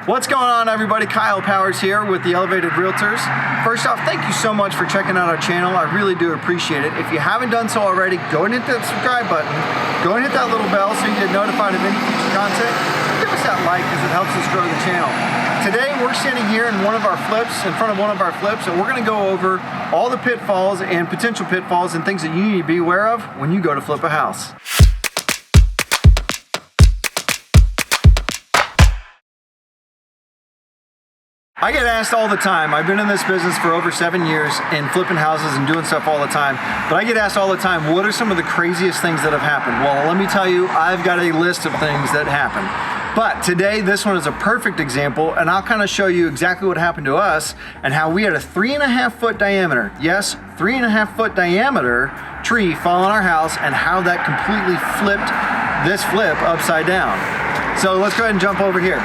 What's going on, everybody? Kyle Powers here with the Elevated Realtors. First off, thank you so much for checking out our channel. I really do appreciate it. If you haven't done so already, go and hit that subscribe button. Go and hit that little bell so you get notified of any future content. Give us that like because it helps us grow the channel. Today, we're standing here in front of one of our flips, and we're gonna go over all the pitfalls and potential pitfalls and things that you need to be aware of when you go to flip a house. I get asked all the time. I've been in this business for over 7 years and flipping houses and doing stuff all the time. But I get asked all the time, what are some of the craziest things that have happened? Well, let me tell you, I've got a list of things that happen. But today, this one is a perfect example, and I'll kind of show you exactly what happened to us and how we had a 3.5 foot diameter, yes, 3.5 foot diameter tree fall on our house and how that completely flipped this flip upside down. So let's go ahead and jump over here.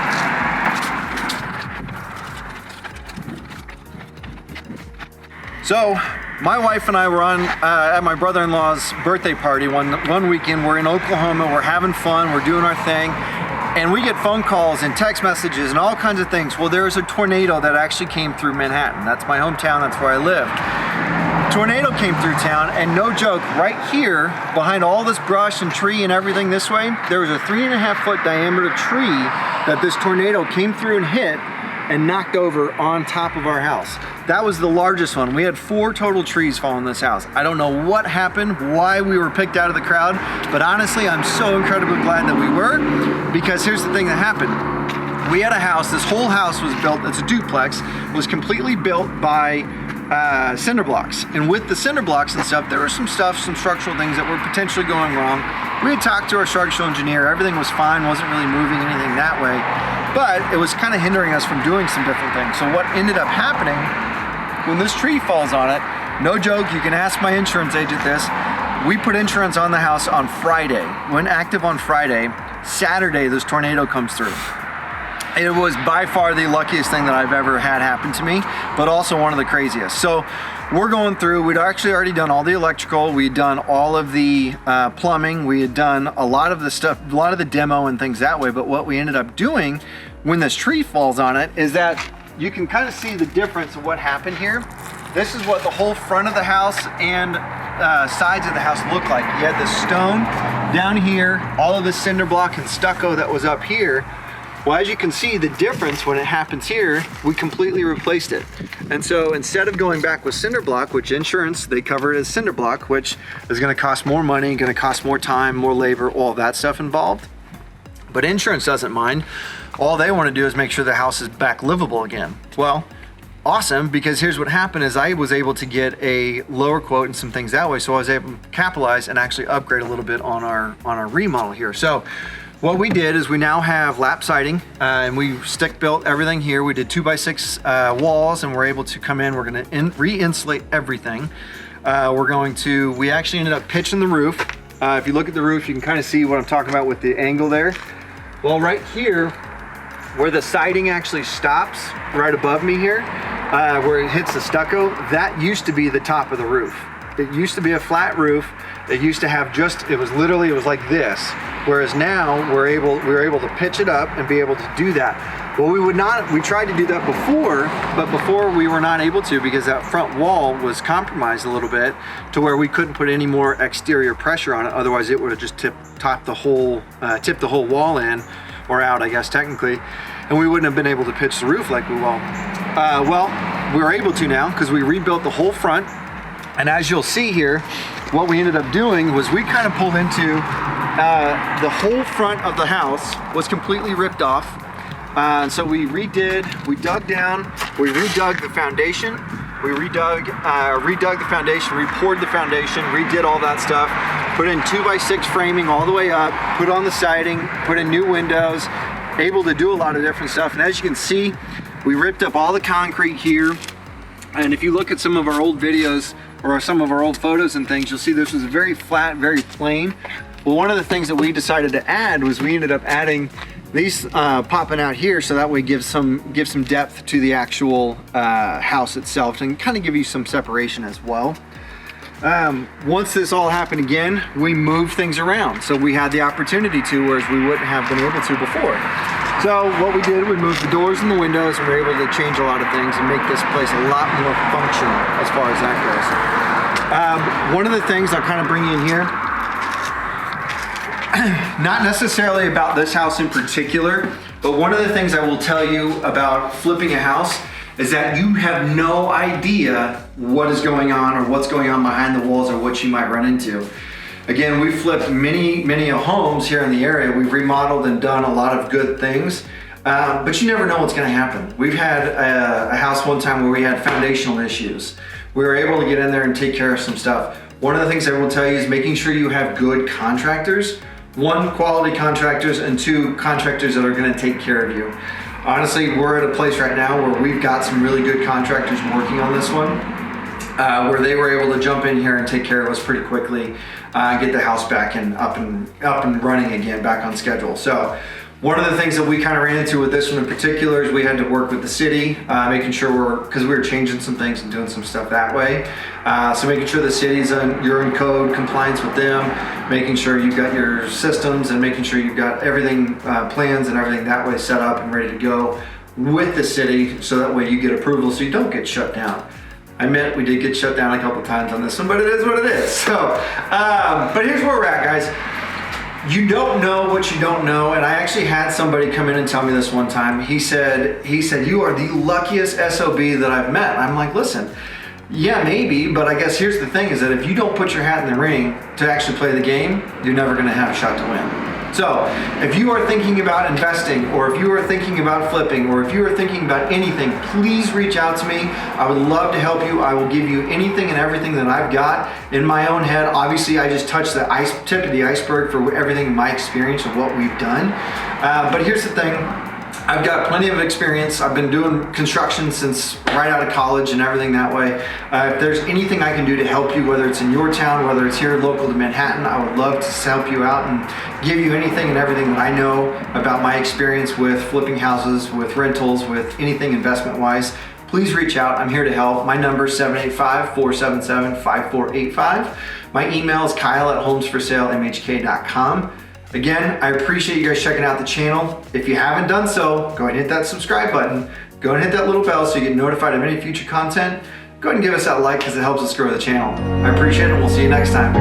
So, my wife and I were at my brother-in-law's birthday party one weekend. We're in Oklahoma, we're having fun, we're doing our thing, and we get phone calls and text messages and all kinds of things. Well, there was a tornado that actually came through Manhattan. That's my hometown, that's where I live. Tornado came through town, and no joke, right here, behind all this brush and tree and everything this way, there was a 3.5 foot diameter tree that this tornado came through and hit and knocked over on top of our house. That was the largest one. We had 4 total trees fall on this house. I don't know what happened, why we were picked out of the crowd, but honestly, I'm so incredibly glad that we were, because here's the thing that happened. We had a house, this whole house was built, it's a duplex, was completely built by cinder blocks. And with the cinder blocks and stuff, there was some structural things that were potentially going wrong. We had talked to our structural engineer, everything was fine, wasn't really moving anything that way, but it was kind of hindering us from doing some different things. So what ended up happening, when this tree falls on it, no joke, you can ask my insurance agent this, we put insurance on the house on Friday. Went active on Friday. Saturday, this tornado comes through. It was by far the luckiest thing that I've ever had happen to me, but also one of the craziest. So we're going through, we'd actually already done all the electrical, we'd done all of the plumbing, we had done a lot of the stuff, a lot of the demo and things that way, but what we ended up doing when this tree falls on it is that you can kind of see the difference of what happened here. This is what the whole front of the house and sides of the house look like. You had the stone down here, all of the cinder block and stucco that was up here. Well, as you can see, the difference when it happens here, we completely replaced it. And so instead of going back with cinder block, which insurance, they cover it as cinder block, which is gonna cost more money, gonna cost more time, more labor, all that stuff involved. But insurance doesn't mind. All they wanna do is make sure the house is back livable again. Well, awesome, because here's what happened is I was able to get a lower quote and some things that way, so I was able to capitalize and actually upgrade a little bit on our remodel here. So what we did is we now have lap siding and we stick built everything here. We did 2x6 walls, and we're able to come in, we're gonna re-insulate everything. We actually ended up pitching the roof. If you look at the roof, you can kind of see what I'm talking about with the angle there. Well, right here, where the siding actually stops, right above me here, where it hits the stucco, that used to be the top of the roof. It used to be a flat roof. It used to have it was like this. Whereas now we were able to pitch it up and be able to do that. Well, we tried to do that before, but before we were not able to because that front wall was compromised a little bit to where we couldn't put any more exterior pressure on it. Otherwise it would have just tipped the whole wall in, or out, I guess, technically, and we wouldn't have been able to pitch the roof like we will. Well, we're able to now because we rebuilt the whole front, and as you'll see here, what we ended up doing was we kind of pulled into the whole front of the house was completely ripped off. So we dug down, we redug the foundation, redug the foundation, re-poured the foundation, redid all that stuff, put in 2x6 framing all the way up, put on the siding, put in new windows, able to do a lot of different stuff. And as you can see, we ripped up all the concrete here. And if you look at some of our old videos or some of our old photos and things, you'll see this was very flat, very plain. Well, one of the things that we decided to add was we ended up adding these popping out here, so that way give some depth to the actual house itself and kind of give you some separation as well. Once this all happened again, we moved things around. So we had the opportunity to, whereas we wouldn't have been able to before. So what we did, we moved the doors and the windows, and we were able to change a lot of things and make this place a lot more functional as far as that goes. One of the things I'll kind of bring you in here, not necessarily about this house in particular, but one of the things I will tell you about flipping a house is that you have no idea what is going on or what's going on behind the walls or what you might run into. Again, we've flipped many homes here in the area. We've remodeled and done a lot of good things, but you never know what's gonna happen. We've had a house one time where we had foundational issues. We were able to get in there and take care of some stuff. One of the things I will tell you is making sure you have good contractors. One, quality contractors, and two, contractors that are gonna take care of you. Honestly, we're at a place right now where we've got some really good contractors working on this one, where they were able to jump in here and take care of us pretty quickly, get the house back and up and running again, back on schedule. So one of the things that we kind of ran into with this one in particular is we had to work with the city, making sure because we were changing some things and doing some stuff that way. So making sure the city's you're in code compliance with them, making sure you've got your systems and making sure you've got everything, plans and everything that way set up and ready to go with the city, so that way you get approval so you don't get shut down. I admit we did get shut down a couple times on this one, but it is what it is. So, but here's where we're at, guys. You don't know what you don't know, and I actually had somebody come in and tell me this one time. He said, you are the luckiest SOB that I've met. I'm like, listen, yeah, maybe, but I guess here's the thing is that if you don't put your hat in the ring to actually play the game, you're never gonna have a shot to win. So if you are thinking about investing, or if you are thinking about flipping, or if you are thinking about anything, please reach out to me. I would love to help you. I will give you anything and everything that I've got in my own head. Obviously, I just touched the tip of the iceberg for everything in my experience of what we've done. But here's the thing. I've got plenty of experience. I've been doing construction since right out of college and everything that way. If there's anything I can do to help you, whether it's in your town, whether it's here local to Manhattan, I would love to help you out and give you anything and everything that I know about my experience with flipping houses, with rentals, with anything investment-wise. Please reach out. I'm here to help. My number is 785-477-5485. My email is kyle@homesforsalemhk.com. Again, I appreciate you guys checking out the channel. If you haven't done so, go ahead and hit that subscribe button. Go ahead and hit that little bell so you get notified of any future content. Go ahead and give us that like because it helps us grow the channel. I appreciate it, and we'll see you next time.